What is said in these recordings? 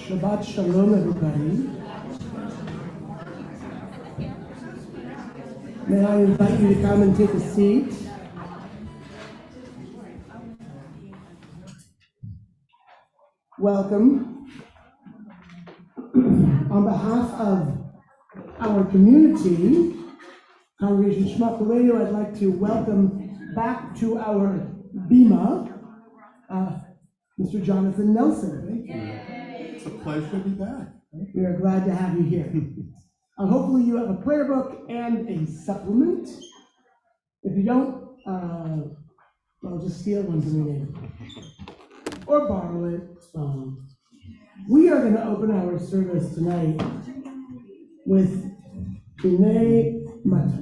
Shabbat Shalom, everybody. May I invite you to come and take a seat? Welcome. On behalf of our community, Congregation Shma Koleinu, I'd like to welcome back to our Bima, Mr. Jonathan Nelson. Thank you. It's a pleasure to be back. We are glad to have you here. Hopefully you have a prayer book and a supplement. If you don't, well, just steal one from me. Or borrow it. We are going to open our service tonight with B'nai Matov.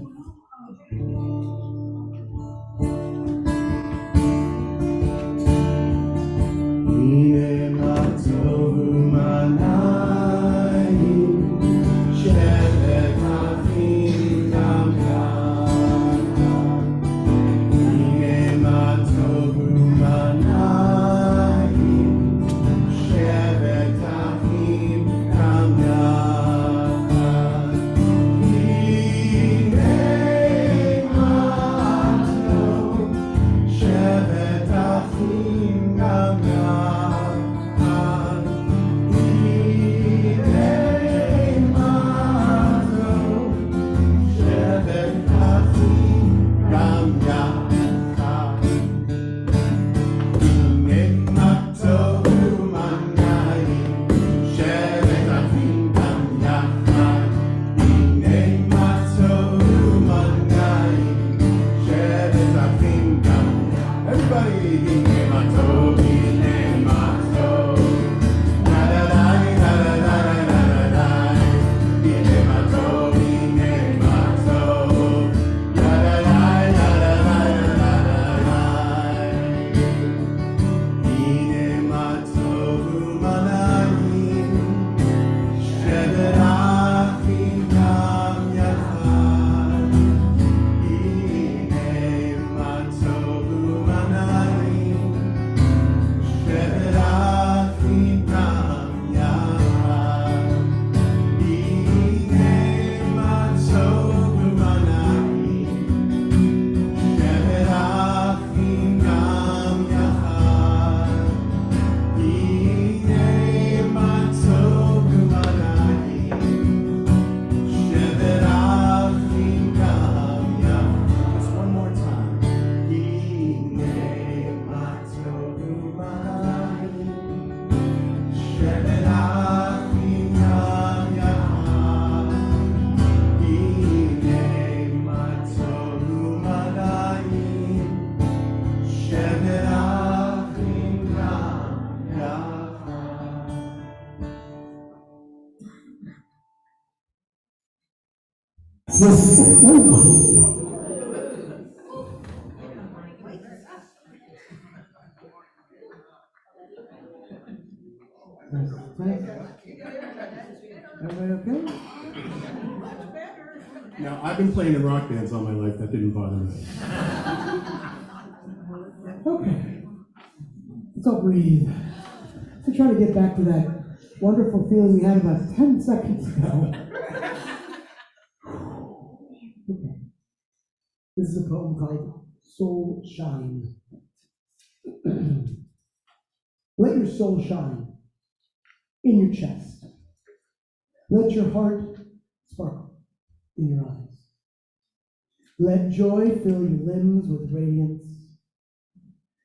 Everybody okay? Now, I've been playing in rock bands all my life. That didn't bother me. Okay. Let's all breathe. Let's try to get back to that wonderful feeling we had about 10 seconds ago. Okay. This is a poem called Soul Shine. Let your soul shine in your chest. Let your heart sparkle in your eyes. Let joy fill your limbs with radiance.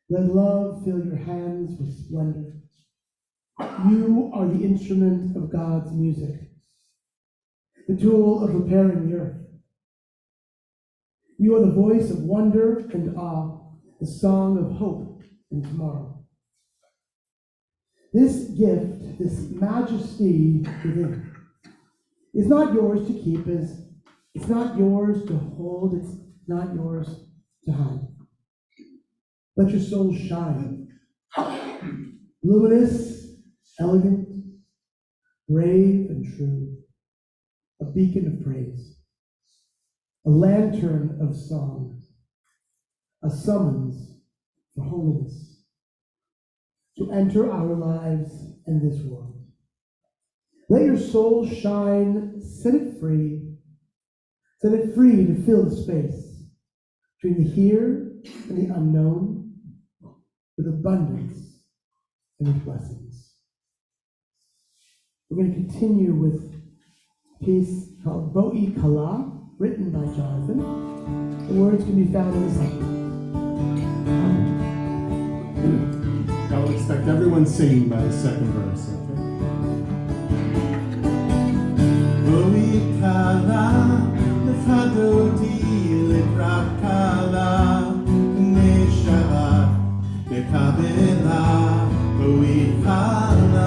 Let love fill your hands with splendor. You are the instrument of God's music, the tool of repairing the earth. You are the voice of wonder and awe, the song of hope and tomorrow. This gift, this majesty within, is not yours to keep, it's not yours to hold, it's not yours to hide. Let your soul shine. Luminous, elegant, brave and true, a beacon of praise, a lantern of song, a summons for holiness, to enter our lives and this world. Let your soul shine, set it free to fill the space between the here and the unknown with abundance and with blessings. We're going to continue with a piece called Bo'i Kala, written by Jonathan. The words can be found in the second. I would expect everyone singing by the second verse, okay? Bo'i Kala, lechadoti lekrak kala, pnei Shabbat, bekabela, Bo'i Kala.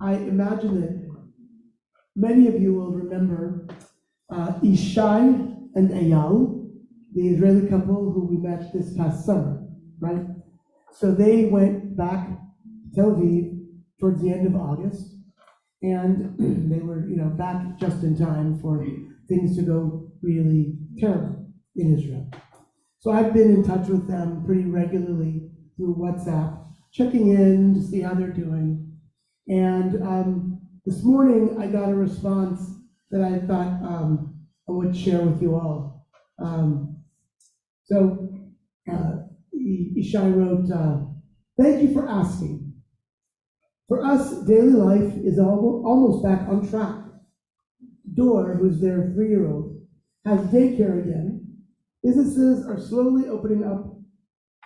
I imagine that many of you will remember Ishai and Eyal, the Israeli couple who we met this past summer, right? So they went back to Tel Aviv towards the end of August, and they were, back just in time for things to go really terrible in Israel. So I've been in touch with them pretty regularly through WhatsApp, checking in to see how they're doing. And this morning I got a response that I thought I would share with you all. Ishai wrote, "Thank you for asking. For us, daily life is almost back on track. Dor, who's their 3-year-old, has daycare again. Businesses are slowly opening up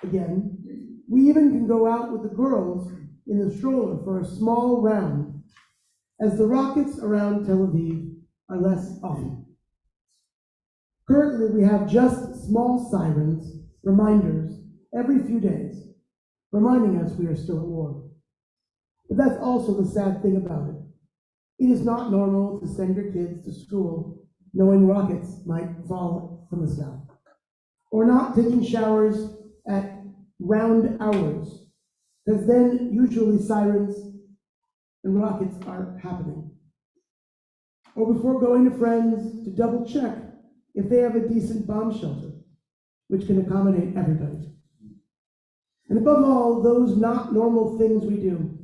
again. We even can go out with the girls in the stroller for a small round, as the rockets around Tel Aviv are less often. Currently, we have just small sirens, reminders, every few days, reminding us we are still at war. But that's also the sad thing about it. It is not normal to send your kids to school knowing rockets might fall from the sky, or not taking showers at round hours, because then usually sirens and rockets are happening. or before going to friends to double check if they have a decent bomb shelter, which can accommodate everybody. And above all, those not normal things we do.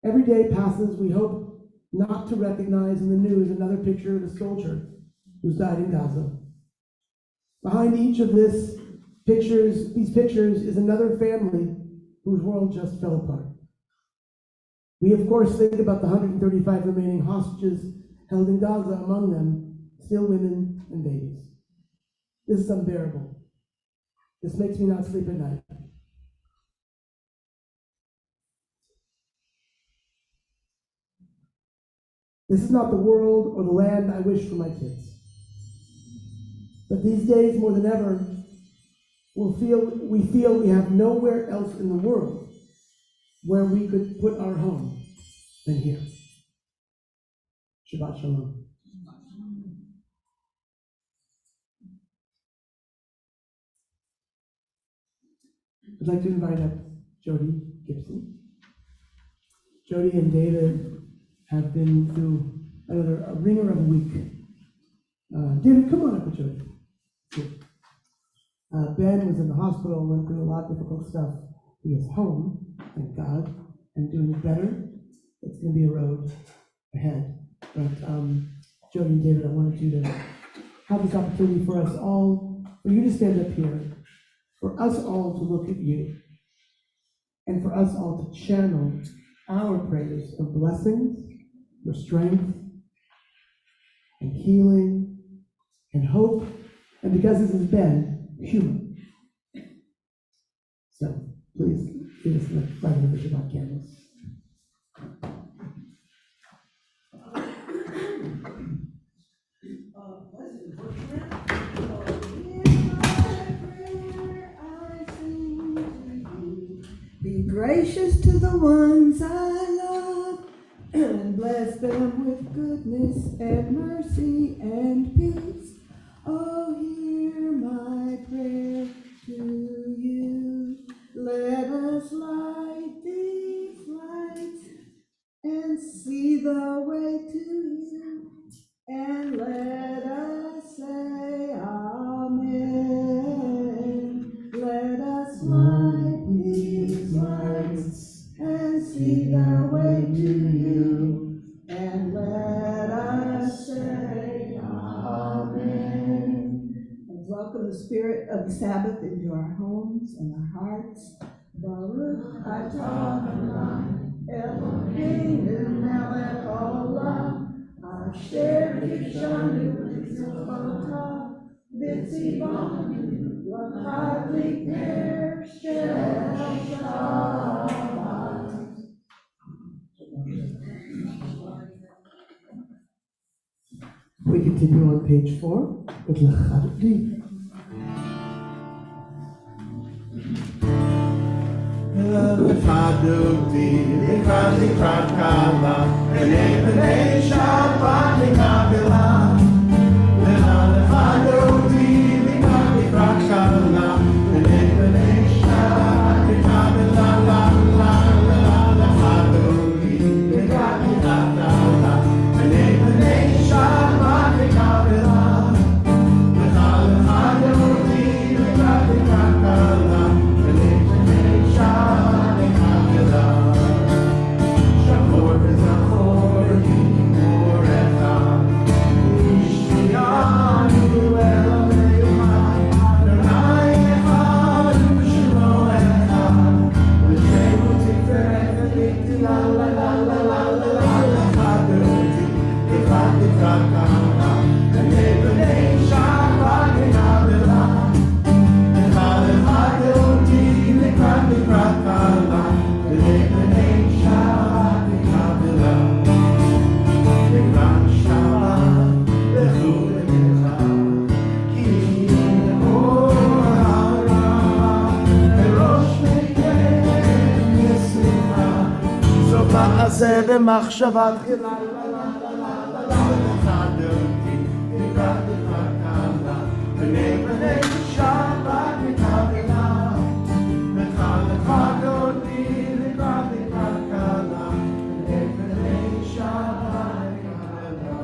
Every day passes, we hope not to recognize in the news another picture of a soldier who's died in Gaza. Behind each of these pictures is another family whose world just fell apart. We, of course, think about the 135 remaining hostages held in Gaza, among them still women and babies. This is unbearable. This makes me not sleep at night. This is not the world or the land I wish for my kids. But these days, more than ever, we feel we have nowhere else in the world where we could put our home than here. Shabbat Shalom. I'd like to invite up Jody Gibson. Jody and David have been through a ringer of a week. David, come on up, Jody. Ben was in the hospital, went through a lot of difficult stuff. He is home, thank God, and doing better. It's going to be a road ahead. But Jody and David, I wanted you to have this opportunity for us all, for you to stand up here, for us all to look at you, and for us all to channel our prayers of blessings, for strength, and healing, and hope, and because this has been human. So, please, give us the light of the Shabbat candles. Be gracious to the ones I love, and bless them with goodness and mercy and peace. Oh, hear my prayer to you. Let us light these lights and see the way to you, and let us say Amen. Let us light these lights and see the way to you, and let us say Amen. And welcome the spirit of the Sabbath into our homes and our hearts. Baruch atah Adonai Eloheinu melech haolam, asher kishanu b'mitzvotav v'tzivanu l'chadlik ner shel Shabbat. We continue on page 4 with L'chadlik. L'chadukti, l'chad l'chad kala, v'nei v'nei Shabbat l'kabela. L'chadukti, l'chad l'chad kala, v'nei v'nei Shabbat l'kabela. L'chadukti, l'chad l'chad kala, v'nei v'nei Shabbat l'kabela. L'chadukti, l'chad l'chad kala, v'nei v'nei Shabbat l'kabela. Shavor v'zachor v'yimurecha, v'yishmiyanu Eloheinu Adonai echad v'shemo echad, v'shemo tiferet v'tikla la la la la la la. L'chadukti, l'chad l'chad kala, v'nei v'nei Shabbat l'kabela. L'chadukti, l'chad l'chad kala, v'nei v'nei Shabbat l'kabela. L'chad Shabbat l'chu l'mecha, ki l'or ha'ara, v'rosh mekeh yisrocha. סוף מעשה במחשבה תחילה. l'chadukti, l'chad l'chad kala, v'nei v'nei Shabbat l'kabela. l'chadukti, l'chad l'chad kala, v'nei v'nei Shabbat l'kabela.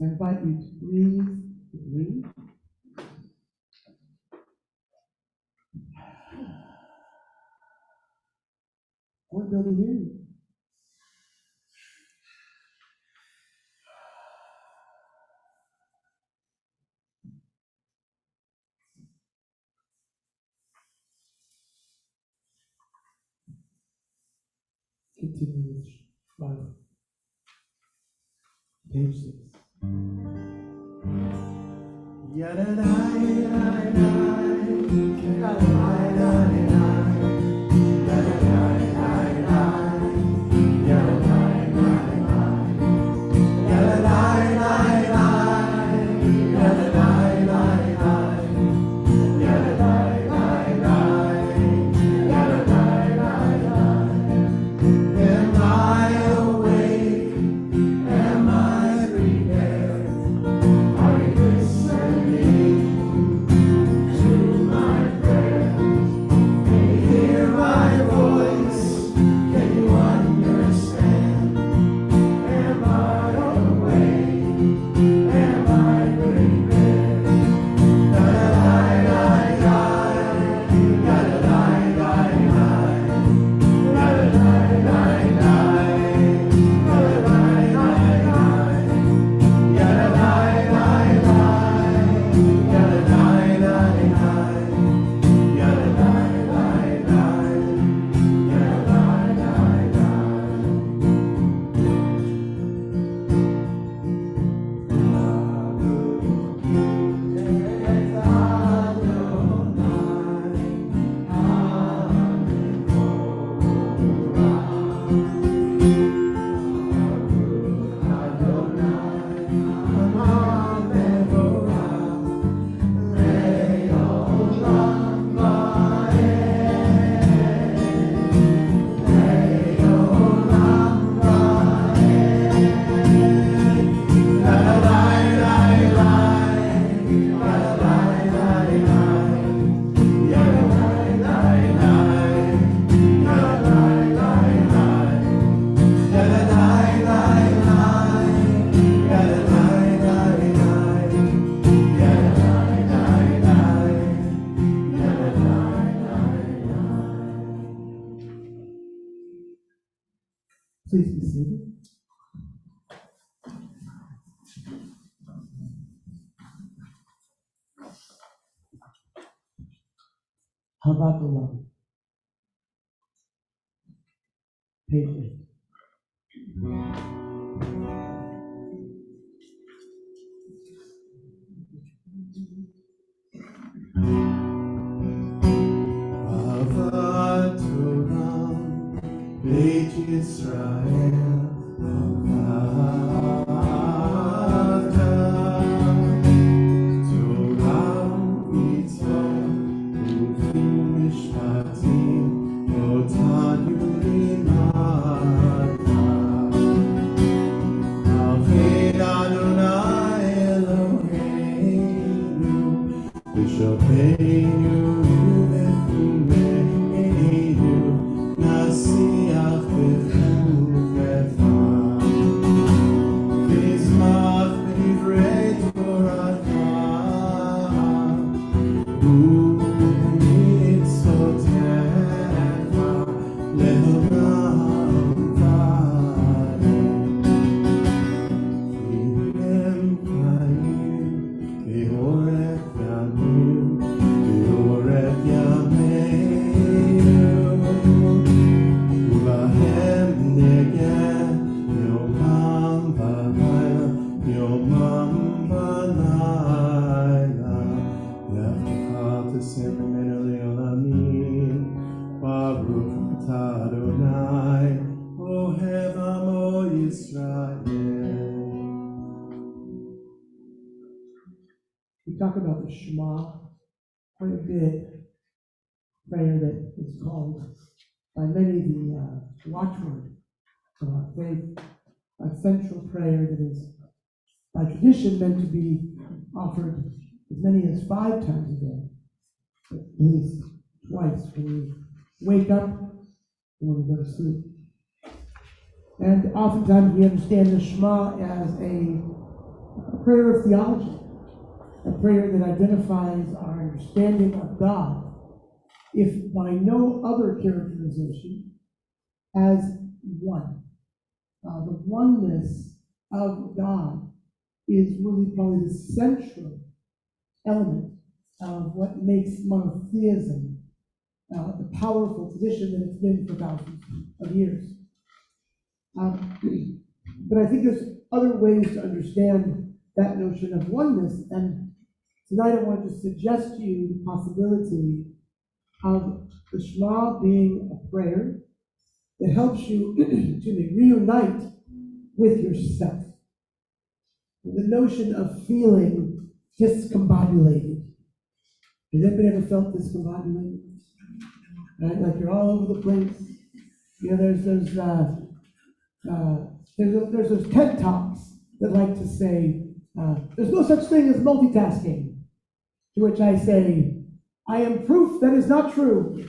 I invite you to breathe with me. I want to be able to hear you. Continue with Shma. Page 6. Please be seated. Shabbat Koleinu. Page 8. Avat Torah, Beit Yisrael, Avat Torah, Mitzvot, Uvim Mishpatim, Otanu Limata. Aved Adonai Eloheinu, B'Shalpeinu. We talk about the Shema quite a bit, prayer that is called by many the watchword of our faith, a central prayer that is by tradition meant to be offered as many as 5 times a day, but at least twice when we wake up and when we go to sleep. And oftentimes we understand the Shema as a a prayer of theology, a prayer that identifies our understanding of God, if by no other characterization, as one. The oneness of God is really probably the central element of what makes monotheism the powerful tradition that it's been for thousands of years. But I think there's other ways to understand that notion of oneness, and tonight I want to suggest to you the possibility of the Shema being a prayer that helps you to reunite with yourself. The notion of feeling discombobulated. Has anybody ever felt discombobulated? Right? Like you're all over the place. You know, there's those TED Talks that like to say, there's no such thing as multitasking. To which I say, I am proof that is not true.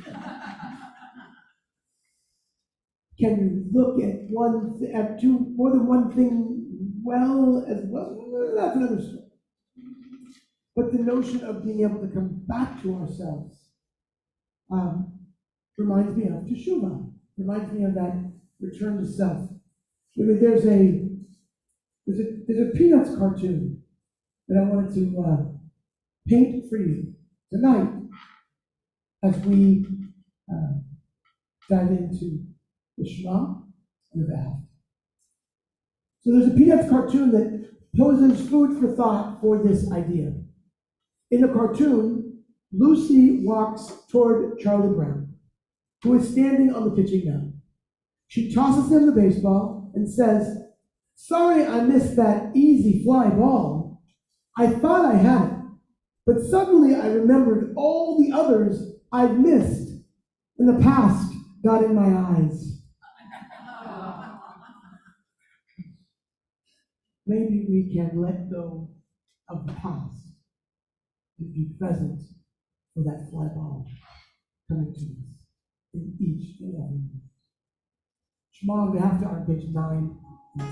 Can you look at more than one thing well as well? That's another story. But the notion of being able to come back to ourselves reminds me of Teshuvah. Reminds me of that return to self. I mean, there's a Peanuts cartoon that I wanted to paint for you tonight as we dive into the Shema and the Vav. So there's a Peanuts cartoon that poses food for thought for this idea. In the cartoon, Lucy walks toward Charlie Brown, who is standing on the pitching mound. She tosses him the baseball and says, "Sorry I missed that easy fly ball. I thought I had it, but suddenly I remembered all the others I've missed, and the past got in my eyes." Maybe we can let go of the past and be present for that fly ball coming to us in each and every moment. Shema on behalf to on page 9 and 10.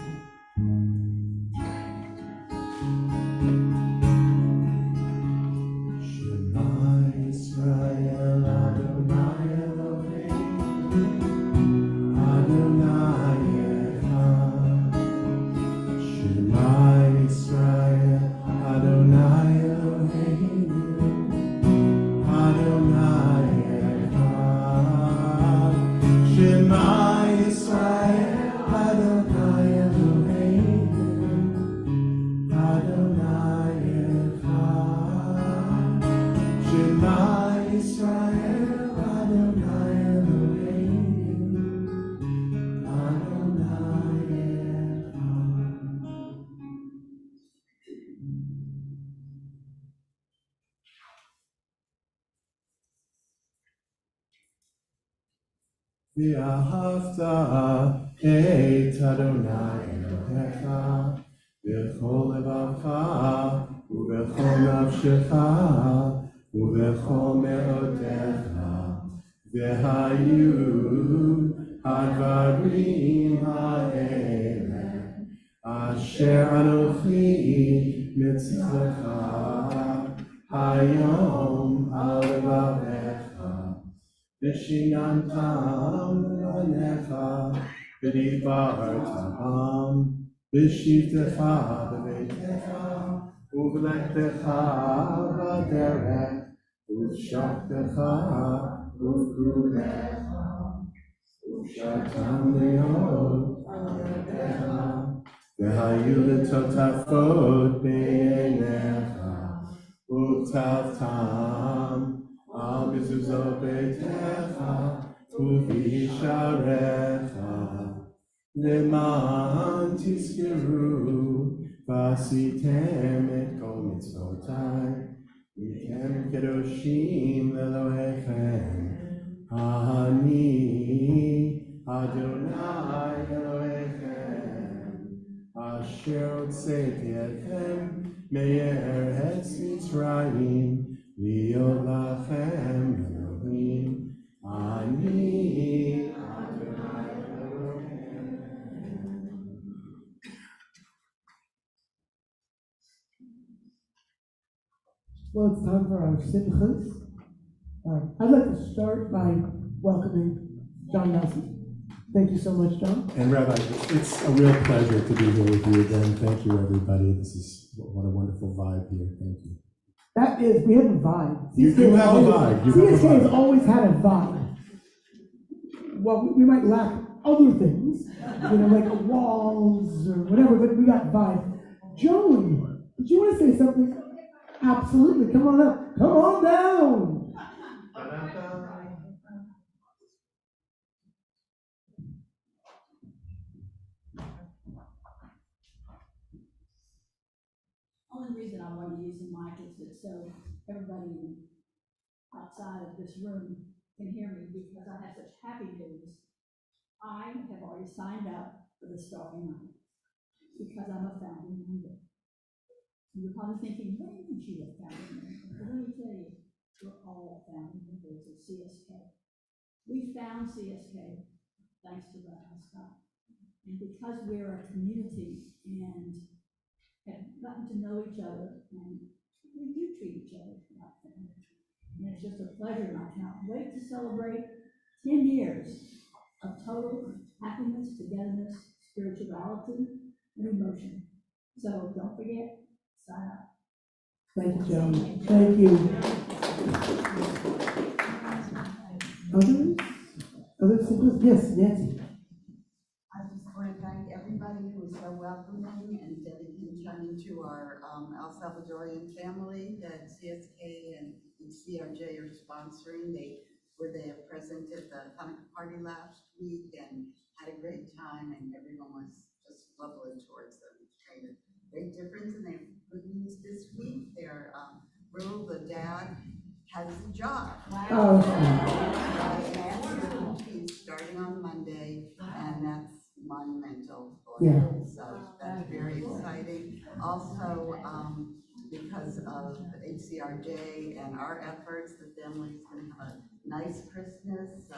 Shema Yisrael Adonai Eloheinu Adonai Echad. Shema Yisrael Adonai Eloheinu Adonai Echad. Shema Yisrael Adonai Eloheinu Adonai Echad. Shema Yisrael Adonai Eloheinu Adonai Echad. V'ahavta et Adonai Elohecha b'chol levavcha u'b'chol nafshecha u'b'chol me'odecha v'hayu hadvarim ha'ele asher anochi mitzvacha hayom al levavecha Vishinantam Lanecha, Vidivartam, Vishivtecha, Vivetecha, Uvlechtecha, Vaderech, Uvshaktecha, Uvkulecha, Uvshatam Leot, Avedecha, Vehayu Litotafot Be'enecha, Uvtavtam, Al mezuzot beitecha uvisharecha leman tizkeru v'asitem et kol mitzvotai v'hem kedoshim lelohechem Ani Adonai Elohechem Asher hotzeti etchem me'eretz Mitzrayim להיות לכם אלוהים, אני אדוני אלוהים. Well, it's time for our simchas. I'd like to start by welcoming John Nelson. Thank you so much, John. And Rabbi, it's a real pleasure to be here with you again. Thank you, everybody. This is what a wonderful vibe here. Thank you. That is, we have a vibe. You do have a vibe. You have a CSK has vibe. always had a vibe. Well, we might lack other things, like walls or whatever, but we got vibe. Joan, did you want to say something? Absolutely. Come on up. Come on down. Only reason I want to use the mic is that so everybody outside of this room can hear me, because I have such happy news. I have already signed up for the starting line because I'm a founding member. You're probably thinking, when did you get founding member? Well, let me tell you, we're all founding members of CSK. We found CSK thanks to Rabbi Scott. And because we're a community and have gotten to know each other, and we do treat each other like family. And it's just a pleasure, and I can't wait to celebrate 10 years of total happiness, togetherness, spirituality, and emotion. So don't forget, sign up. Thank you, Joan. Thank you. Others? Others? Simchas? Yes, Nancy. I just want to thank everybody who was so welcoming and dedicated to our El Salvadorian family that CSK and CRJ are sponsoring. They were there present at the Hanukkah party last week and had a great time, and everyone was just lovely towards them. It made a great difference, and they have good news this week. Their Rule, the dad, has a job. Oh, He's starting on Monday, and that's monumental for Yeah. him. So that's very exciting. Also, because of HCRJ and our efforts, the family's going to have a nice Christmas.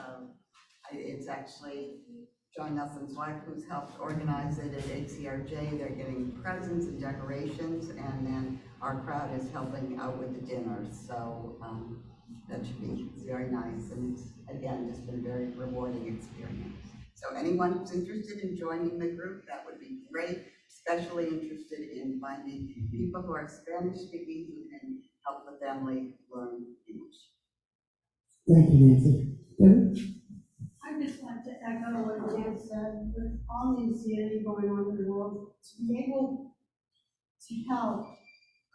It's actually John Nelson's wife who's helped organize it at HCRJ. They're getting presents and decorations, and then our crowd is helping out with the dinner. So that should be very nice, and it's, again, just been a very rewarding experience. So anyone who's interested in joining the group, that would be great, especially interested in finding people who are Spanish speaking who can help the family learn English. thank you, Nancy. David? I just want to echo what Dan said, with all the insanity going on in the world, to be able to help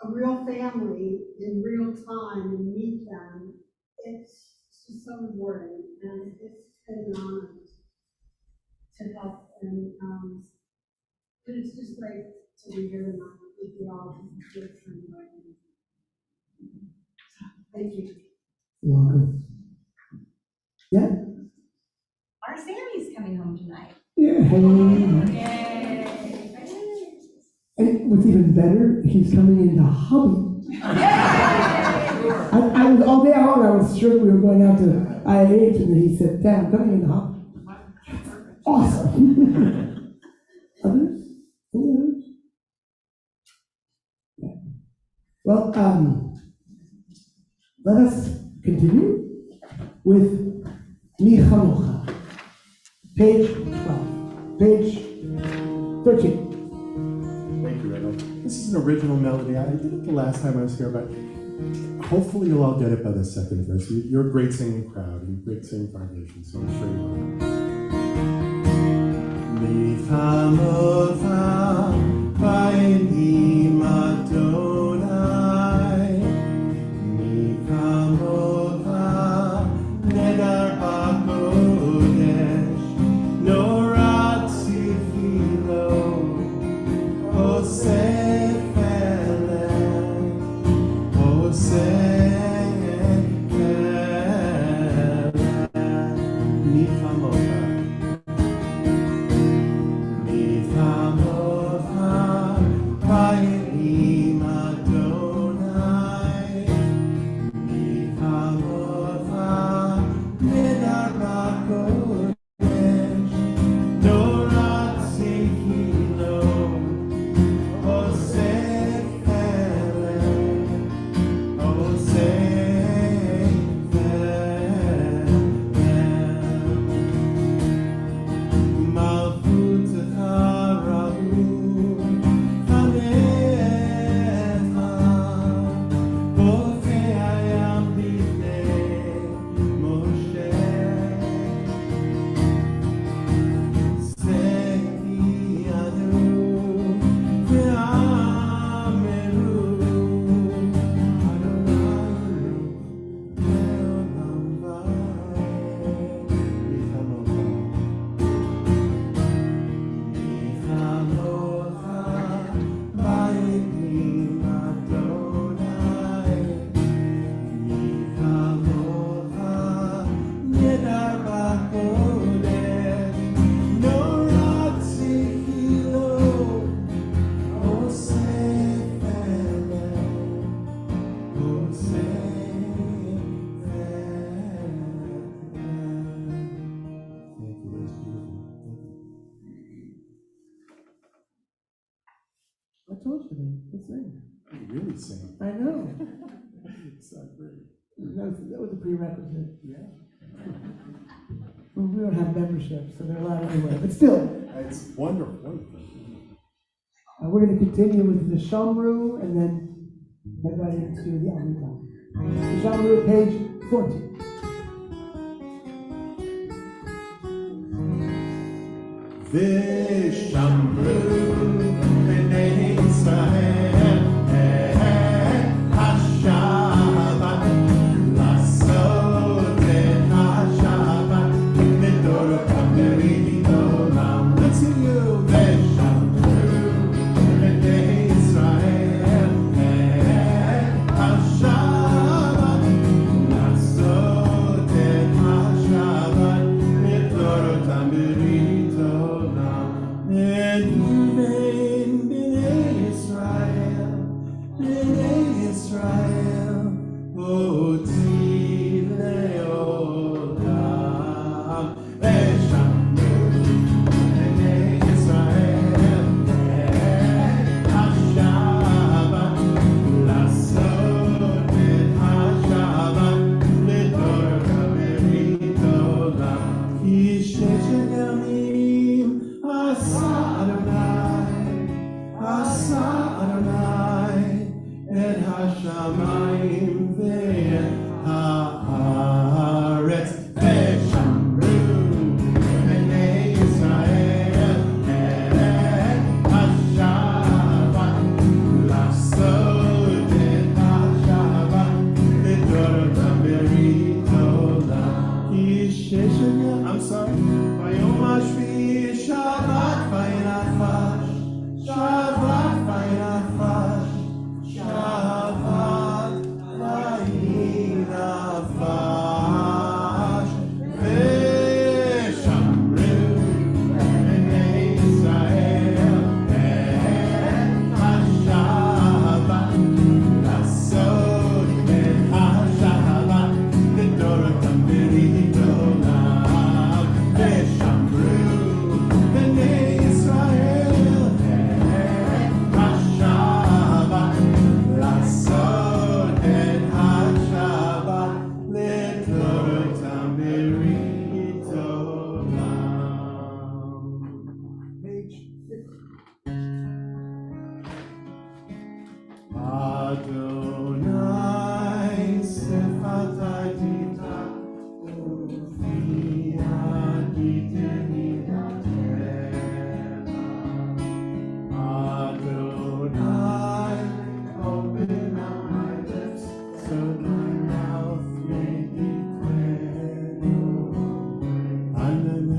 a real family in real time and meet them, it's just so rewarding, and it's been an honor to help, and it's just great to be here tonight with you all. Thank you. You're welcome. Yeah? Our Sammy's coming home tonight. Yeah. And what's even better, he's coming into hubby. I was all day long, I was sure we were going out to IH, and then he said, Dad, I'm coming into hubby. Awesome. Others? Any others? Yeah. Well, let us continue with Mi Chamocha, page 12, page 13. Thank you, Rabbi. This is an original melody. I did it the last time I was here, but hopefully you'll all get it by the second verse. You're a great singing crowd and great singing congregation, so I'm sure you will. Mi Chamocha, Vayim Adonai, Mi Chamocha, Nedar HaKodesh, Norat Tzifilo, Osef Elef, Osef Elef, Mi Chamocha, Mi Chamocha. told you they sing. You really sing. I know. It's not great. That was a prerequisite. Yeah. Well, we don't have membership, so they're allowed anyway, but still. It's wonderful, wonderful. We're going to continue with the Shamru and then head right into the Amida. The Shamru, page 14. V'shamru b'nei Yisrael Hashabbat Lasot et Hashabbat Midorotam Beridolam. Let's hear you. V'shamru b'nei Yisrael Hashabbat Lasot et Hashabbat Midorotam Beridolam. And even B'nei Israel, Oti le'olam. V'shamru b'nei Israel, Hashabbat, Lasot et Hashabbat, L'dorot B'ritolam. Ki shechet yamim Asa Adonai et hashamayim ve'et haaretz. V'shamru b'nei Yisrael et hashabbat lasot et hashabbat l'dorotam beritolam. Ki shechet I'm sorry. Vayom hashvi'i Shabbat vayinafash. Shabbat vayinafash. Shabbat vayinafash. V'shamru b'nei Yisrael et hashabbat lasot et hashabbat l'dorotam beritolam. V'shamru b'nei Yisrael et hashabbat lasot et hashabbat l'dorotam beritolam. Page 15. Adonai sefatai tita ufiati tenina Adonai, open up my lips so my mouth may declare your praise. Adonai.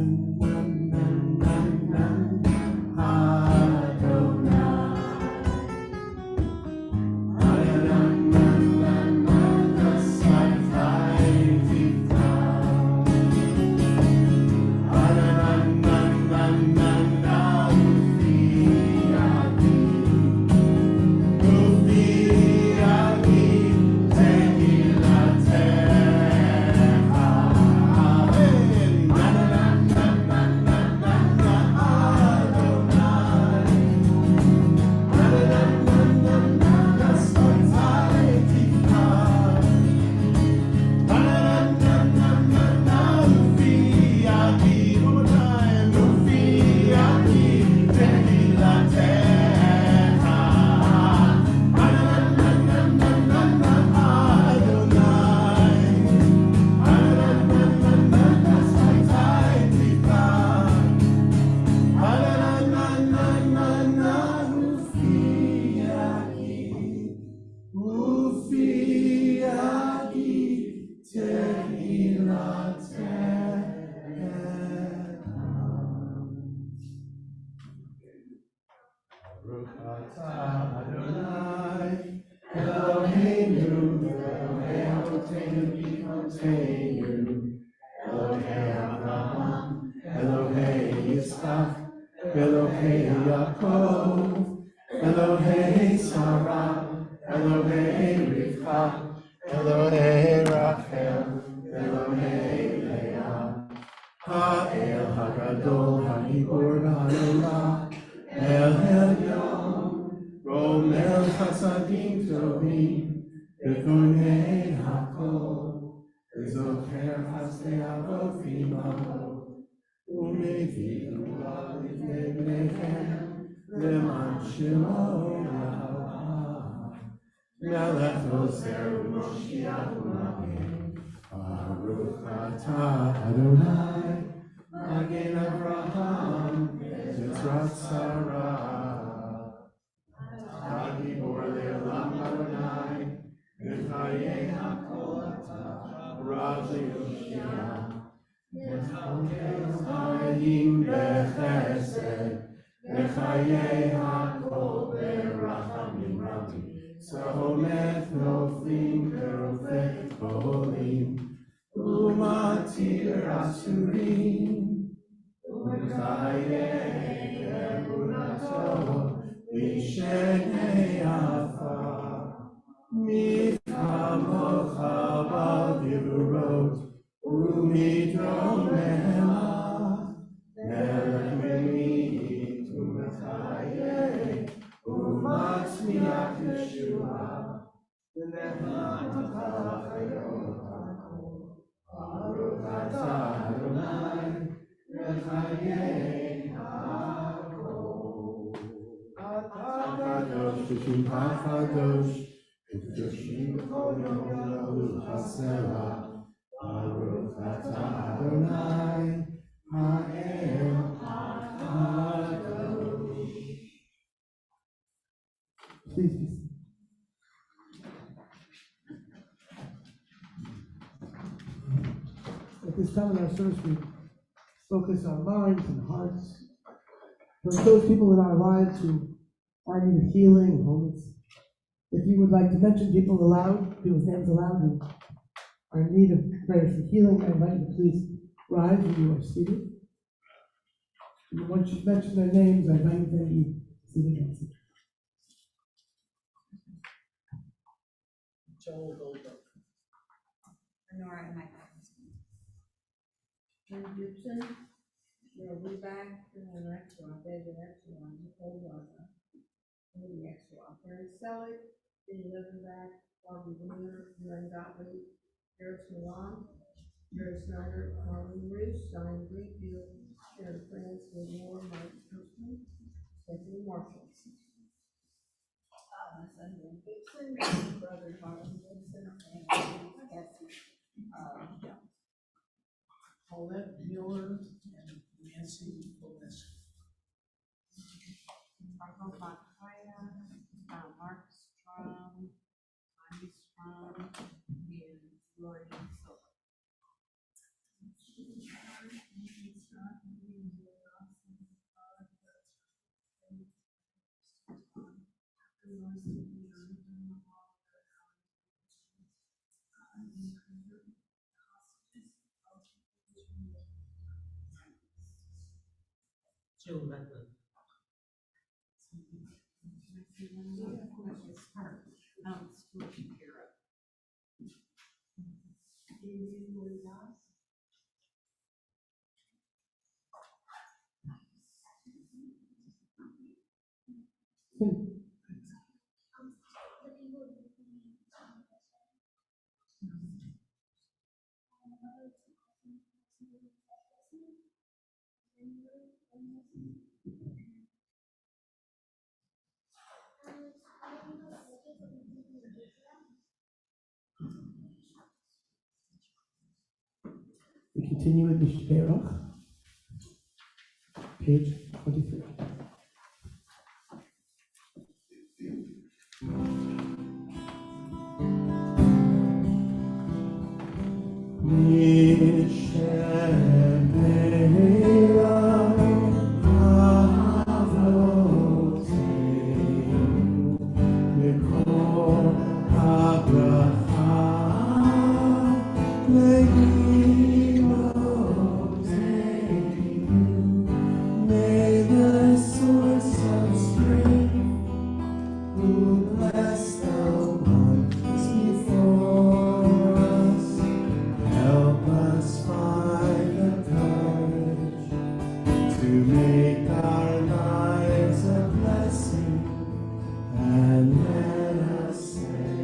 Adonai, Eloheinu, Elohei Eloheinu, Elohei Abraham, Elohei Yitzchak, Elohei Yaakov, Elohei Sarah, Elohei Rivka, Elohei Rachel, Elohei Leah, Ha'el Hagadol, Ha'gibor, Ha'olah, El Elyon, Elohim, Bekonei Hakol, Zocher Hasei Avot Imo, Umevidu Alifnei Bneihem, Leman Shemo Yahweh, Melech Ozer Moshiach U'Magen, Baruch Atah Adonai, Magen Avraham, Yitzhak Sarah, Gibor Le'olam Adonai, B'chayei HaKol Atah, Rav Le'Yoshia, B'chayei Chayim B'chesed, B'chayei HaKol B'rachamim Rabim, Tzometh Noflim Berofet Bolim, Umatir Asurim, U'chayei Emunato, Vishenei Afar, Michamocha B'Gevurot, U'midron Melech, Melech Memit U'mechayei, U'matzmiach Yeshua, V'nechamacha Chayot HaKol, Baruch Atah Adonai, B'chayei HaKol. Kadosh, Kishim HaKadosh, Kishim B'chol Yom Yalu Hasela, Baruch Atah Adonai, Ha'el HaKadosh. Please be seated. At this time in our service, we focus our minds and hearts for those people in our lives who are in need of healing and wholeness. If you would like to mention people's names aloud who are in need of prayers for healing, I invite you to please rise when you are seated. And once you've mentioned their names, I invite you to be seated and seated. Joel Goldberg. Lenora and Michael. Jim Gibson, Cheryl Ruback, Joanne Rexroth, David Epsilon, Nicole Rosa, Amy Exroth, Mary Selleck, Jenny Livenback, Barbara Wiener, Glenn Gottlieb, Harris Milan, Jerry Snyder, Marlon Roos, Diane Greenfield, Sharon France, Will Moore, Mike Kirkman, Stephanie Marshall. My son Jim Gibson, my brother Harlan Gibson, and Cassie, Paulette Miller and Nancy Gomez. Marco Bakaya, Mark Strom, Andy Strom, and Lori Silva. Jill Medlin. Stuart Shapiro. We continue with Mishperach, page 23. May the source of strength who bless the ones before us, help us find the courage to make our lives a blessing, and let us say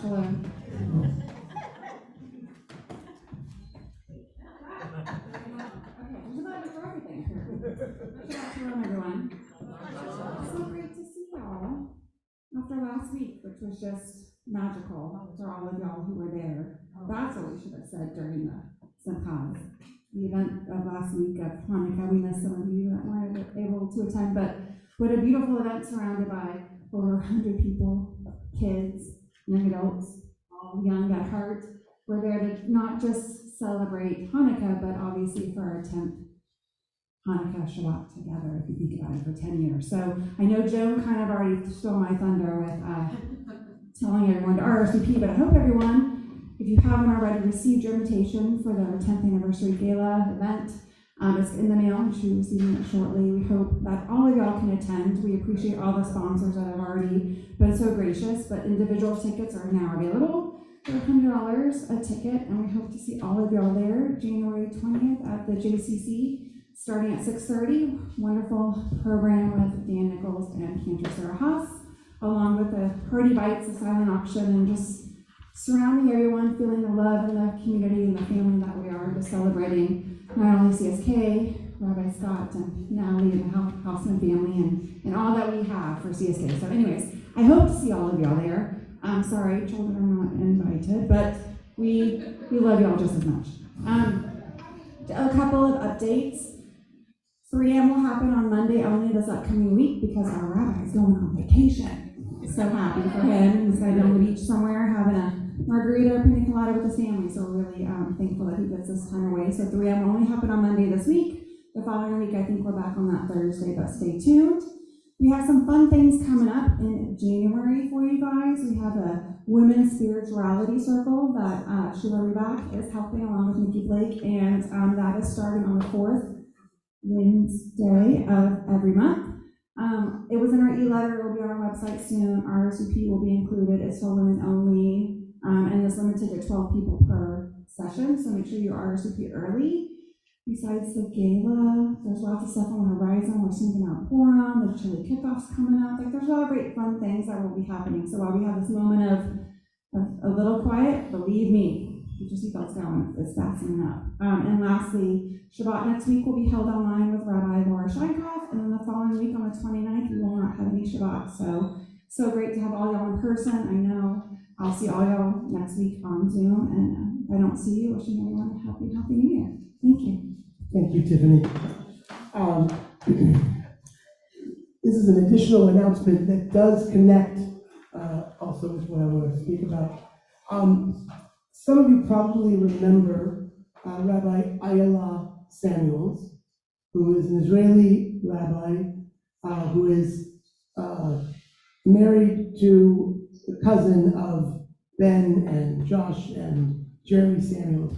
Hello. Okay, there's a moment for everything. Shalom, everyone. So great to see y'all after last week, which was just magical for all of y'all who were there. That's what we should have said during the Simchas. The event of last week of Hanukkah. We missed some of you that weren't able to attend, but what a beautiful event surrounded by over 100 people, kids, young adults, all young at heart. We're there to not just celebrate Hanukkah, but obviously for our 10th Hanukkah Shabbat together, if you think about it, for 10 years. So I know Joan kind of already stole my thunder with telling everyone to RSVP, but I hope everyone, if you haven't already received your invitation for the 10th anniversary gala event, it's in the mail. You should be receiving it shortly. We hope that all of y'all can attend. We appreciate all the sponsors that have already been so gracious, but individual tickets are now available for $100 a ticket, and we hope to see all of y'all there January 20th at the JCC, starting at 6:30. Wonderful program with Dan Nichols and Cantor Sarah Haas, along with the Hearty Bites, the silent auction, and just surrounding everyone, feeling the love in the community and the family that we are, just celebrating not only CSK, Rabbi Scott, and Natalie, and the Houseman family, and all that we have for CSK. So anyways, I hope to see all of y'all there. I'm sorry, children are not invited, but we love y'all just as much. A couple of updates. 3M will happen on Monday only this upcoming week because our rabbi is going on vacation. So happy for him. He's going to be on the beach somewhere having a margarita or pina colada with his family. So we're really thankful that he gets this time away. So 3M will only happen on Monday this week. The following week, I think we're back on that Thursday, but stay tuned. We have some fun things coming up in January for you guys. We have a women's spirituality circle that Sheila Reback is helping along with Nikki Blake, and that is starting on the 4th Wednesday of every month. It was in our e-letter. It will be on our website soon. RSVP will be included. It's for women only, and it's limited to 12 people per session, so make sure you RSVP early. Besides the gala, there's lots of stuff on the horizon. We're thinking about Purim, the chili kickoffs coming up. Like, there's a lot of great fun things that will be happening. So while we have this moment of a little quiet, believe me, you just see what's going. It's fastening up. And lastly, Shabbat next week will be held online with Rabbi Laura Scheinkoff, and then the following week on the 29th, we will not have any Shabbat. So great to have all y'all in person. I know I'll see all y'all next week on Zoom, and if I don't see you, wishing everyone a happy New Year. Thank you. Thank you, Tiffany. This is an additional announcement that does connect also with what I want to speak about. Some of you probably remember Rabbi Ayala Samuels, who is an Israeli rabbi who is married to the cousin of Ben and Josh and Jeremy Samuels.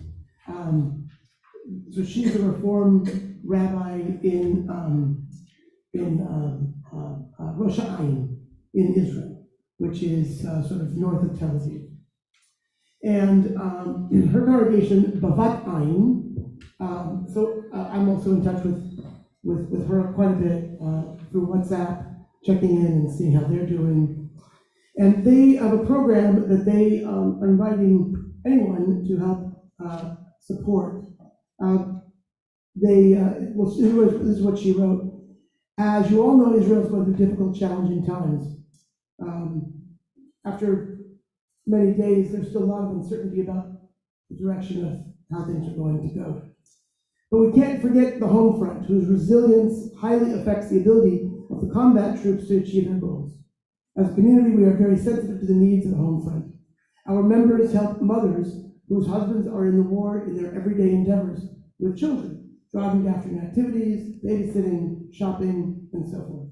So she's a Reformed rabbi in Rosh Hashanah in Israel, which is sort of north of Tel Aviv. And her congregation, Bavat Ayin, so I'm also in touch with her quite a bit through WhatsApp, checking in and seeing how they're doing. And they have a program that they are inviting anyone to help support. This is what she wrote. As you all know, Israel is going through difficult, challenging times. After many days, there's still a lot of uncertainty about the direction of how things are going to go. But we can't forget the home front, whose resilience highly affects the ability of the combat troops to achieve their goals. As a community, we are very sensitive to the needs of the home front. Our members help mothers whose husbands are in the war in their everyday endeavors with children, driving to afternoon activities, babysitting, shopping, and so forth.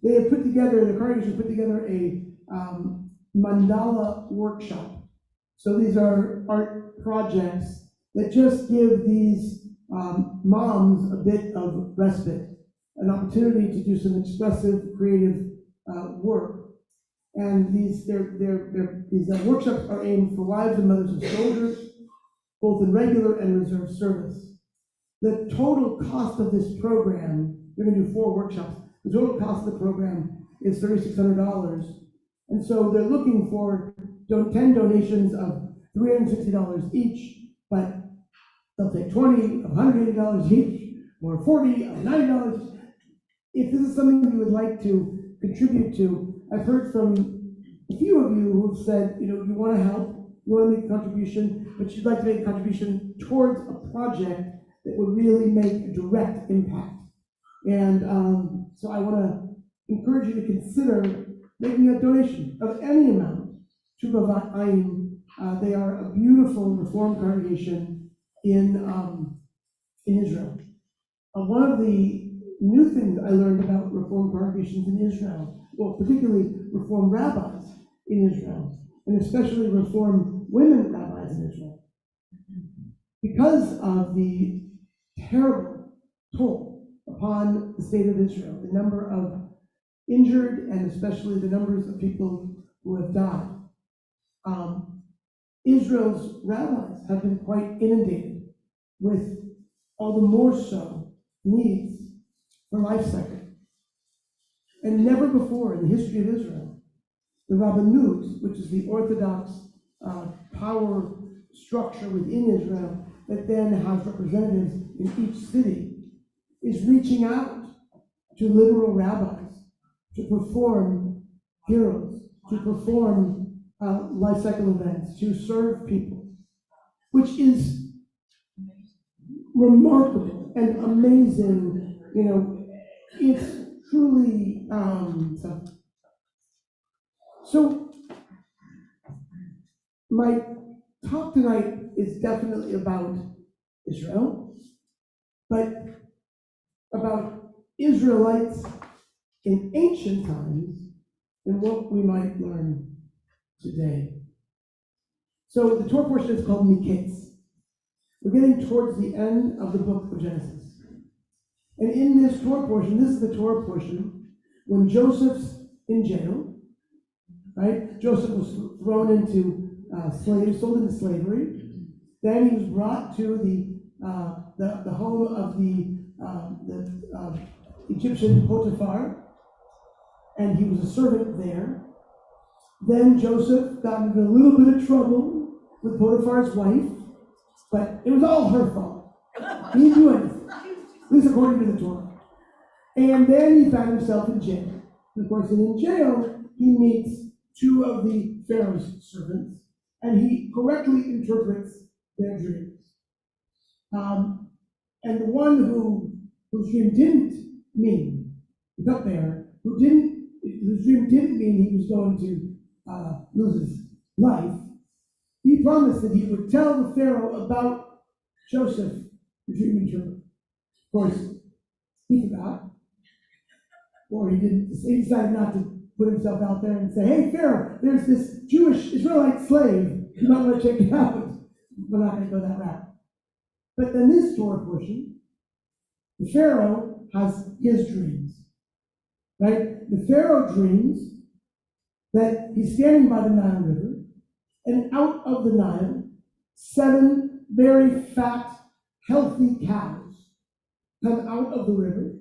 They have put together, the congregation put together a mandala workshop. So these are art projects that just give these moms a bit of respite, an opportunity to do some expressive, creative work. And these workshops are aimed for wives and mothers of soldiers, both in regular and reserve service. The total cost of this program, we're going to do 4 workshops. The total cost of the program is $3,600. And so they're looking for 10 donations of $360 each, but they'll take 20 of $180 each, or 40 of $90. If this is something you would like to contribute to, I've heard from a few of you who've said, you want to help, you want to make a contribution, but you'd like to make a contribution towards a project that would really make a direct impact. And so I want to encourage you to consider making a donation of any amount to Bavat Ayin. They are a beautiful Reformed congregation in Israel. One of the new things I learned about Reformed congregations in Israel, well, particularly Reformed rabbis in Israel, and especially Reformed women rabbis in Israel, because of the terrible toll upon the state of Israel, the number of injured and especially the numbers of people who have died. Israel's rabbis have been quite inundated with all the more so needs for life cycle. And never before in the history of Israel, the Rabbanut, which is the Orthodox power structure within Israel that then has representatives in each city, is reaching out to liberal rabbis to perform heroes, to perform life cycle events, to serve people, which is remarkable and amazing. It's truly so my talk tonight is definitely about Israel, but about Israelites in ancient times and what we might learn today. So the Torah portion is called Miketz. We're getting towards the end of the book of Genesis. And in this Torah portion, this is the Torah portion when Joseph's in jail, right? Joseph was thrown into sold into slavery. Then he was brought to the home of the Egyptian Potiphar, and he was a servant there. Then Joseph got into a little bit of trouble with Potiphar's wife, but it was all her fault. He didn't do anything, at least according to the Torah. And then he found himself in jail. And of course, in jail, he meets two of the Pharaoh's servants, and he correctly interprets their dreams. And the one whose dream didn't mean, the cupbearer, whose dream didn't mean he was going to lose his life, he promised that he would tell the Pharaoh about Joseph, the dream interpreter. Of course, he forgot, or he decided not to put himself out there and say, hey, Pharaoh, there's this Jewish Israelite slave. You might want to check it out. We're not going to go that route. But then this Torah portion, the Pharaoh has his dreams, right? The Pharaoh dreams that he's standing by the Nile River, and out of the Nile, 7 very fat, healthy cows come out of the river,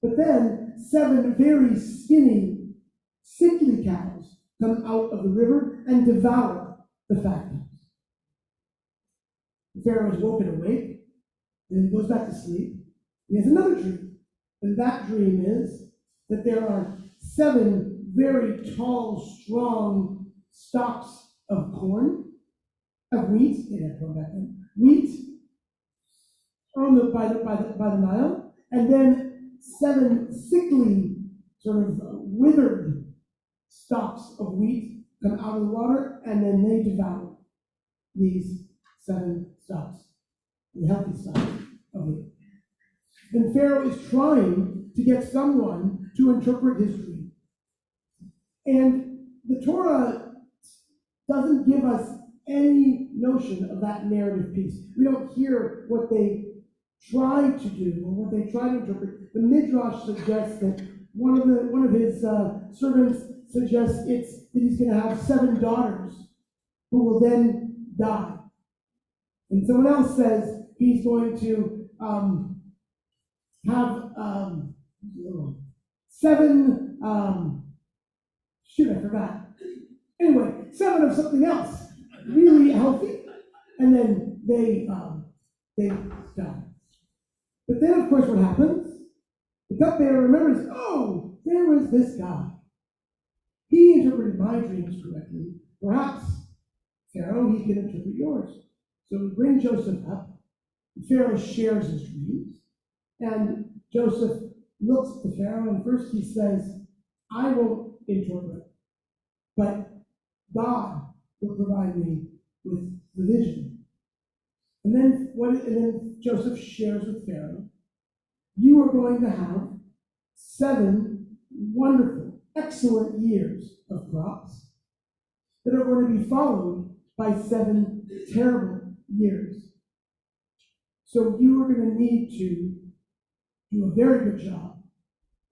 but then 7 very skinny, sickly cows come out of the river and devour the fat cows. The Pharaoh is woken awake, and he goes back to sleep. He has another dream, and that dream is that there are 7 very tall, strong stalks of corn, of wheat, wheat by the Nile, and then 7 sickly, sort of withered stalks of wheat come out of the water, and then they devour these 7 stalks, the healthy stalks of wheat. And Pharaoh is trying to get someone to interpret his dream. And the Torah doesn't give us any notion of that narrative piece. We don't hear what they try to do or what they try to interpret. The Midrash suggests that one of his servants suggests that he's going to have 7 daughters who will then die. And someone else says he's going to have 7, I forgot. Anyway, 7 of something else, really healthy, and then they die. But then, of course, what happens? The cupbearer remembers, oh, there was this guy. He interpreted my dreams correctly. Perhaps, Pharaoh, he can interpret yours. So we bring Joseph up. Pharaoh shares his dreams. And Joseph looks to Pharaoh, and first he says, I won't interpret, but God will provide me with the vision. And then Joseph shares with Pharaoh, you are going to have 7 wonderful, excellent years of crops that are going to be followed by 7 terrible years. So you are going to need to do a very good job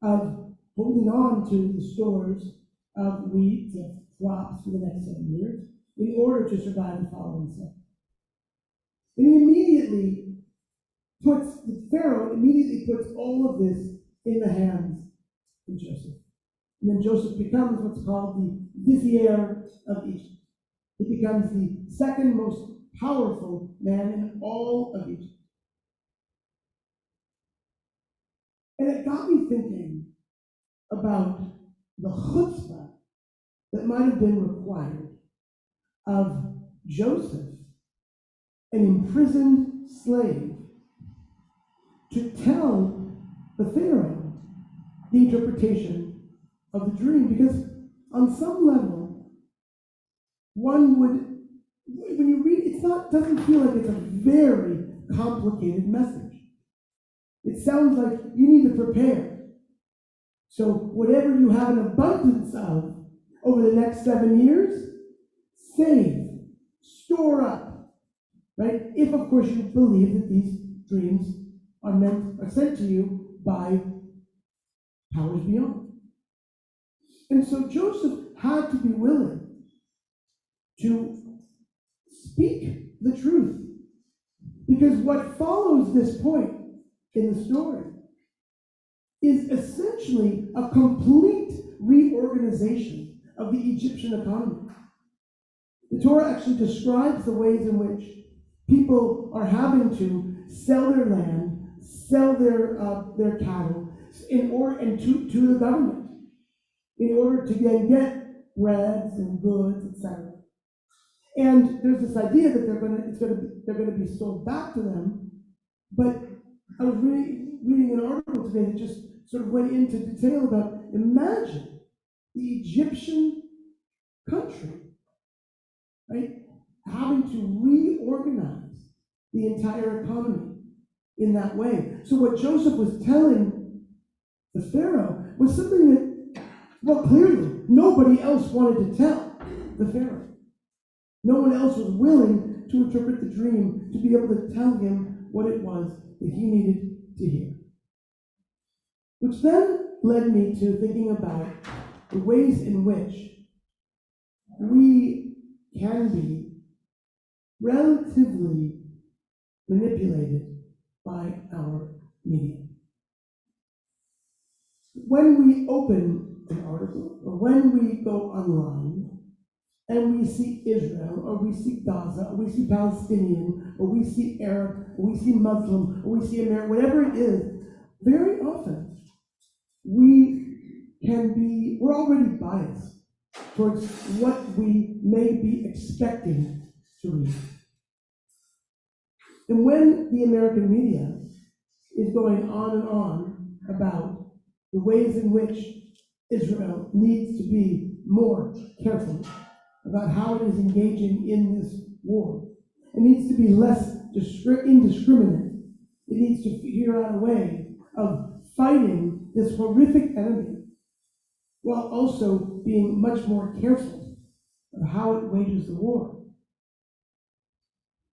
of holding on to the stores of wheat, of crops for the next 7 years in order to survive the following 7. And he Pharaoh immediately puts all of this in the hands of Joseph. And then Joseph becomes what's called the vizier of Egypt. He becomes the second most powerful man in all of Egypt. And it got me thinking about the chutzpah that might have been required of Joseph, an imprisoned slave, to tell the Pharaoh the interpretation of the dream. Because on some level, one would, when you read it, doesn't feel like it's a very complicated message. It sounds like you need to prepare. So whatever you have an abundance of over the next 7 years, save, store up, right? If, of course, you believe that these dreams are sent to you by powers beyond. And so Joseph had to be willing to speak the truth, because what follows this point in the story is essentially a complete reorganization of the Egyptian economy. The Torah actually describes the ways in which people are having to sell their land, sell their cattle to the government in order to then get breads and goods, etc. And there's this idea that they're going to be sold back to them. But I was reading an article today that just sort of went into detail about, imagine the Egyptian country, right, having to reorganize the entire economy in that way. So what Joseph was telling the Pharaoh was something that, well, clearly nobody else wanted to tell the Pharaoh. No one else was willing to interpret the dream, to be able to tell him what it was that he needed to hear. Which then led me to thinking about the ways in which we can be relatively manipulated by our media. When we open an article, or when we go online, and we see Israel, or we see Gaza, or we see Palestinian, or we see Arab, or we see Muslim, or we see American, whatever it is, very often we're already biased towards what we may be expecting to read. And when the American media is going on and on about the ways in which Israel needs to be more careful about how it is engaging in this war, it needs to be less indiscriminate. It needs to figure out a way of fighting this horrific enemy while also being much more careful of how it wages the war.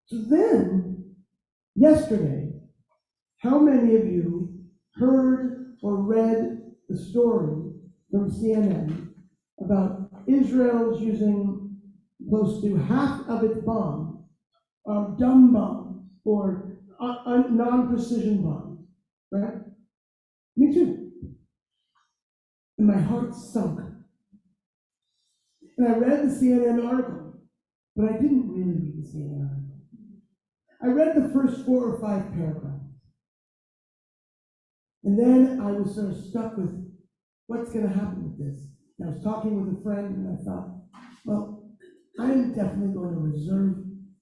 So then, yesterday, how many of you heard or read the story from CNN about Israel's using close to half of its bombs are dumb bombs or non-precision bombs, right? Me too. And my heart sunk. And I read the CNN article, but I didn't really read the CNN article. I read the first 4 or 5 paragraphs. And then I was sort of stuck with what's going to happen with this. And I was talking with a friend, and I thought, well, I'm definitely going to reserve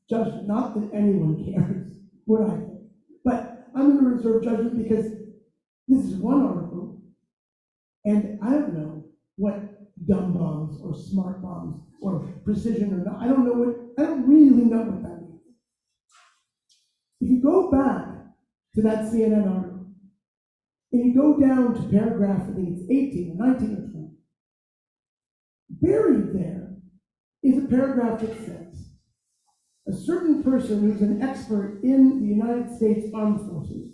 judgment. Not that anyone cares what I think, but I'm going to reserve judgment because this is one article, and I don't know what dumb bombs or smart bombs or precision or not. I don't really know what that means. If you go back to that CNN article, and you go down to paragraph, I think it's 18 or 19 or 20, buried there is a paragraph that says, a certain person who's an expert in the United States Armed Forces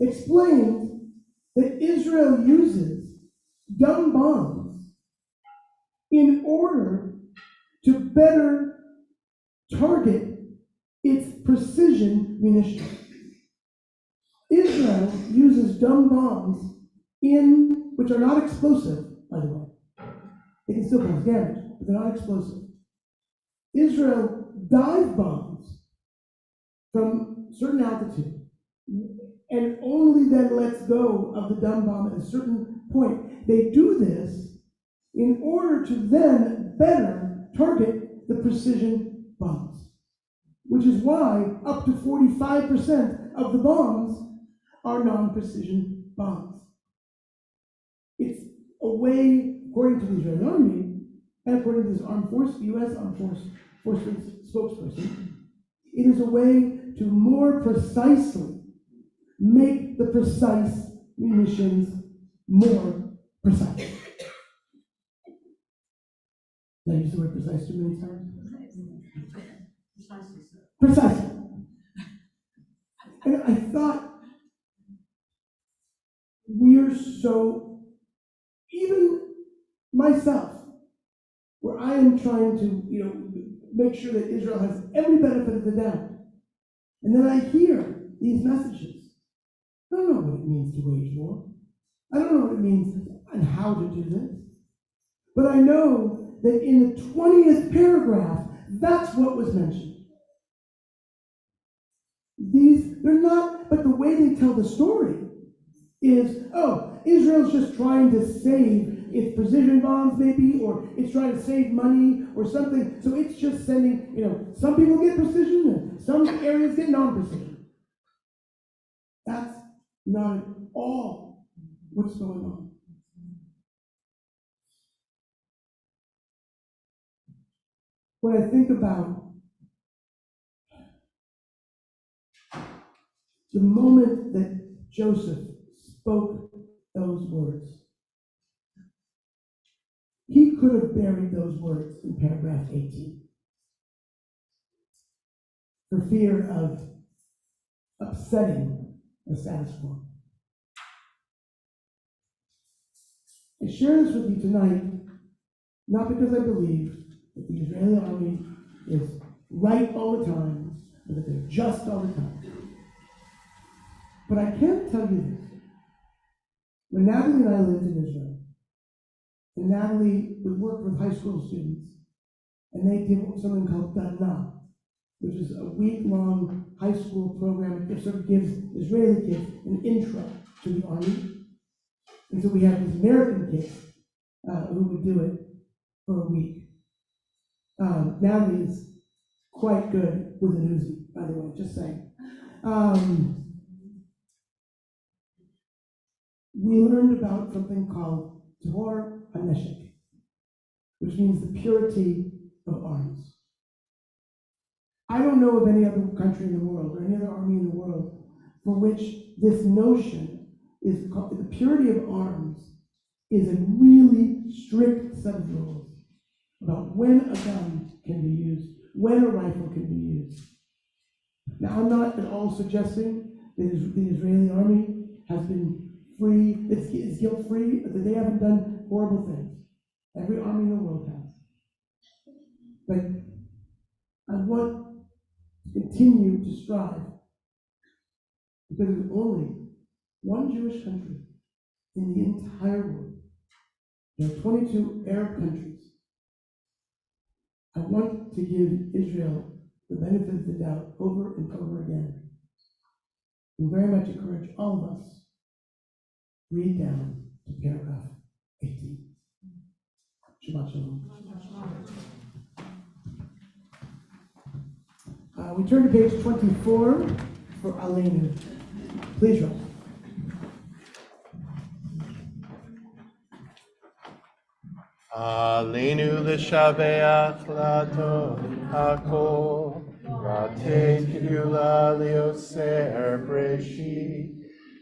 explained that Israel uses dumb bombs in order to better target its precision munitions. Israel uses dumb bombs which are not explosive, by the way. They can still cause damage, but they're not explosive. Israel dive bombs from certain altitude and only then lets go of the dumb bomb at a certain point. They do this in order to then better target the precision bombs, which is why up to 45% of the bombs are non-precision bombs. It's a way, according to the Israeli army, and according to this armed force, U.S. armed force spokesperson, it is a way to more precisely make the precise munitions more precise. Did I use the word precise too many times? Precisely. And I thought, we're so, even myself, where I am trying to, make sure that Israel has every benefit of the doubt. And then I hear these messages. I don't know what it means to wage war. I don't know what it means and how to do this. But I know that in the 20th paragraph, that's what was mentioned. They're not, but the way they tell the story is, Israel's just trying to save its precision bombs maybe, or it's trying to save money or something. So it's just sending, some people get precision and some areas get non-precision. That's not at all what's going on. When I think about the moment that Joseph spoke those words, he could have buried those words in paragraph 18 for fear of upsetting the status quo. I share this with you tonight, not because I believe that the Israeli army is right all the time, or that they're just all the time. But I can tell you this. When Natalie and I lived in Israel, and Natalie would work with high school students, and they did something called Dana, which is a week-long high school program that sort of gives Israeli kids an intro to the army. And so we had these American kids who would do it for a week. Natalie is quite good with an Uzi, by the way, just saying. We learned about something called Tor HaNeshek, which means the purity of arms. I don't know of any other country in the world or any other army in the world for which this notion is called, the purity of arms is a really strict set of rules about when a gun can be used, when a rifle can be used. Now, I'm not at all suggesting that the Israeli army has been free, it's guilt-free, that they haven't done horrible things. Every army in the world has. But I want to continue to strive, because there's only one Jewish country in the entire world. There are 22 Arab countries I want to give Israel the benefit of the doubt over and over again. We very much encourage all of us, read down to paragraph 18. Shabbat Shalom. We turn to page 24 for Aleinu. Please rise. Aleinu l'shabeach lato hakol, v'aten k'gula li'oser breshit,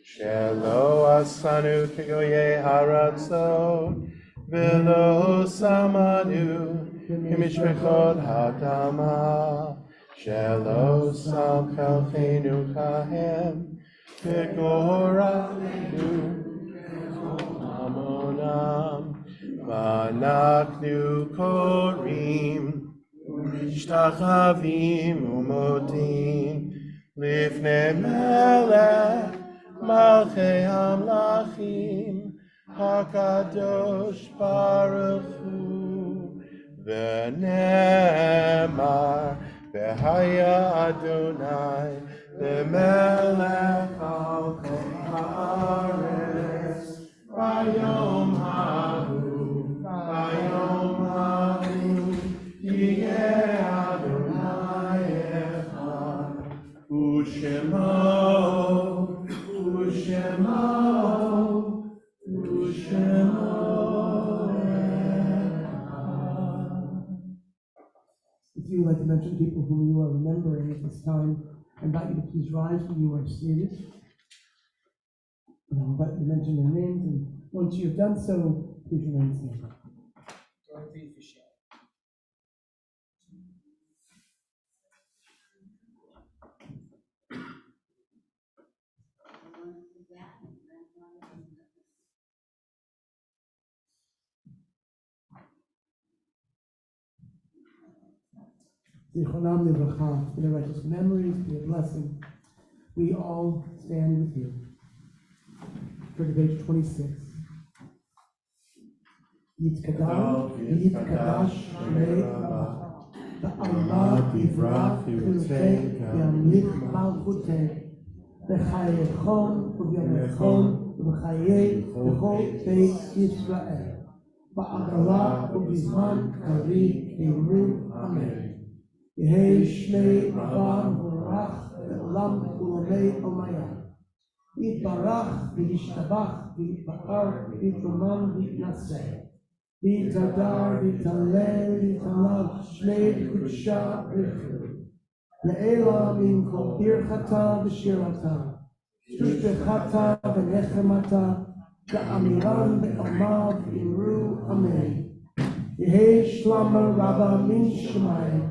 shelo asanu k'goyei haratzot, v'lo samadu k'mishpechot hadama, shelo sam chalchenu kahem, v'goralenu amonam. V'anachnu korim u'mishtachavim u'modim lifnei melech malchei hamlachim hakadosh baruch hu v'nemar v'haya Adonai v'melech al kol haaretz v'yom ha'hu Vayom ha'hu yeh Adonai echad u'shemo echad. If you would like to mention people whom you are remembering at this time, I invite you to please rise when you are seated. And I invite you to mention their names, and once you have done so, please remain standing. Dorothy Fischel. Zichronam livracha, for their righteous memories, be a blessing. We all stand with you. Turn to page 26. Yitkadash Shnei Ba'amad Yivrach Chilutei Yamlich Malchutei B'chayechon U'vyamechon U'b'chayei B'chol Beit Yisrael Ba'agala U'bizman Kari Eimru Amen. Yehei Shnei Rabban V'orach Le'olam U'lamei Omaya Yitbarach V'yishtabach V'yitba'ar V'yitromam V'yitnaseh V'yitadar V'yitalel V'yitalav Shnei Kudsha V'yichu Le'ela Min Kol Birchata V'shirata Shtushbechata V'nechemata Ka'amiram V'omav V'imru Amen. Yehei Shlama Rabba Min Shemayim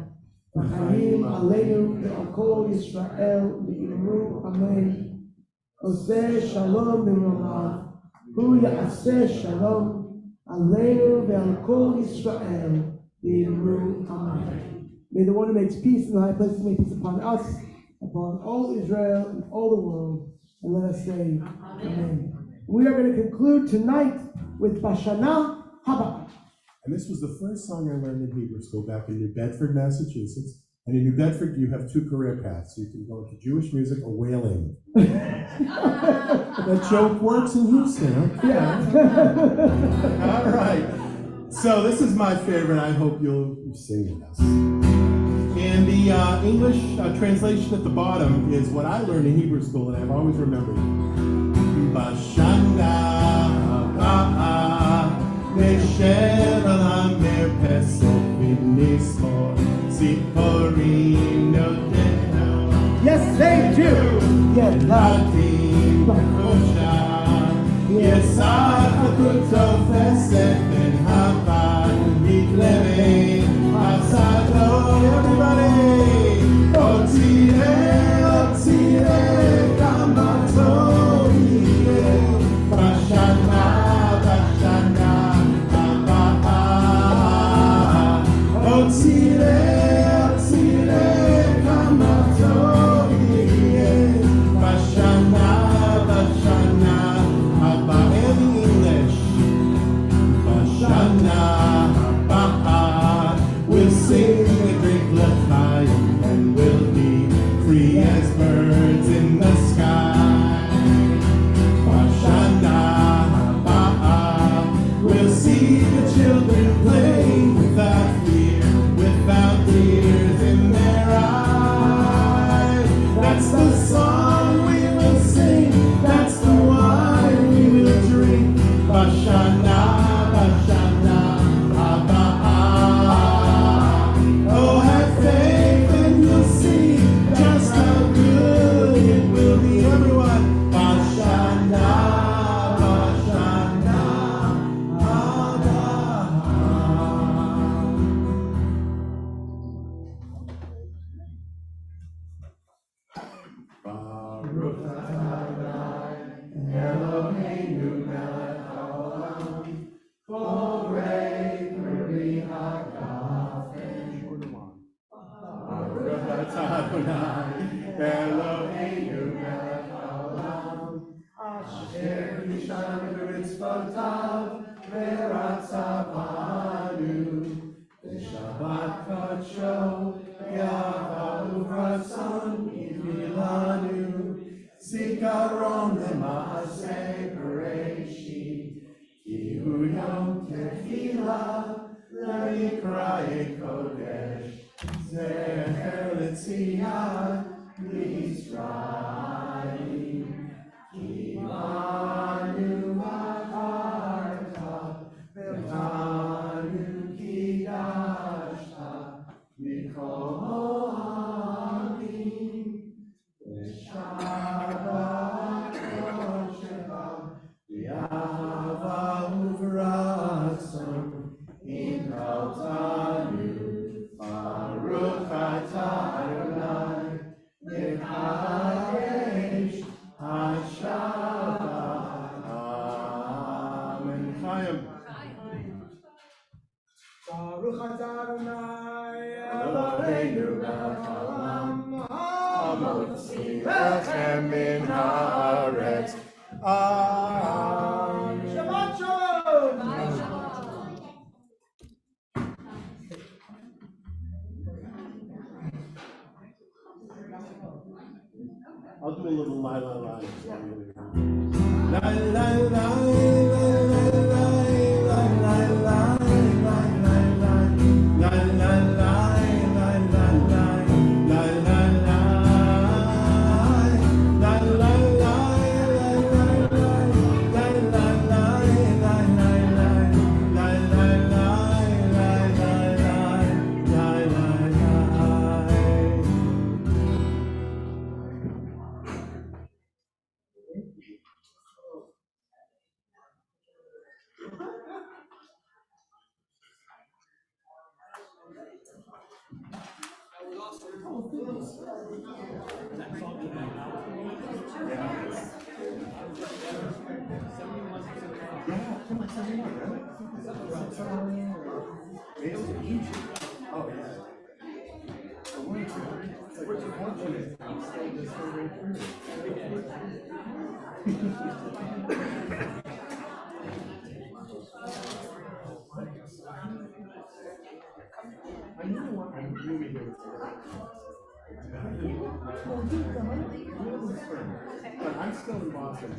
V'chaim Aleinu V'al Yisrael V'imru Amen. Oseh Shalom B'mromav Hu Ya'aseh Shalom Aleinu V'al Kol Yisrael V'imru Amen. May the one who makes peace in the high places make peace upon us, upon all Israel and all the world, and let us say Amen. We are going to conclude tonight with Bashana Haba. And this was the first song I learned in Hebrew school back in New Bedford, Massachusetts. And in New Bedford, you have two career paths. You can go into Jewish music or whaling. That joke works in Houston, huh? Yeah. All right. So this is my favorite. I hope you'll sing with us. And the English translation at the bottom is what I learned in Hebrew school, and I've always remembered. Bashanda ha'a Mesher al-Amir Pesach v'nismor Ziporim noteno Yes, they do. Yes, Latim v'chosha Yesach ha'kuto fesek ben ha'vad Nitlevei ha'sado everybody Otire, otire, kamato Bashana, Bashana, Abba, Otsire, Otsire, Kamato, Bashana, Bashana, Abba, in English, Bashana, Bashana, Abba. Oh, have faith and you'll see just how good it will be. Everyone, Bashana, Bashana, Abba. Baruch Adonai, Eloheinu melech haolam, borei peri hagafen. Baruch Adonai, Eloheinu melech haolam, asher hisham b'mitzvotav ve'ratza banu, v'shabbat kadsho ya'avahu ratzon Milanu, Zikaron le'maaseh Bereshit, Ki hu yom tefillah le'ikra'e kodesh, Zecher le'tziyat Yisraelim, Ki manu v'acharta, v'tanu kidashta, Mikol ha'amim, Shabbat Kosheva, Yahava uvratzon, Inkaltanu, Baruch atah Adonai, Yekadesh HaShabbat. Amen. Chaim. Baruch atah Adonai Eloheinu melech haolam, Hamotzi lechem min haaretz. Amen. Shabbat Shalom. I'll do a little la la la. La la la la la la la la la la. But I'm still in Boston.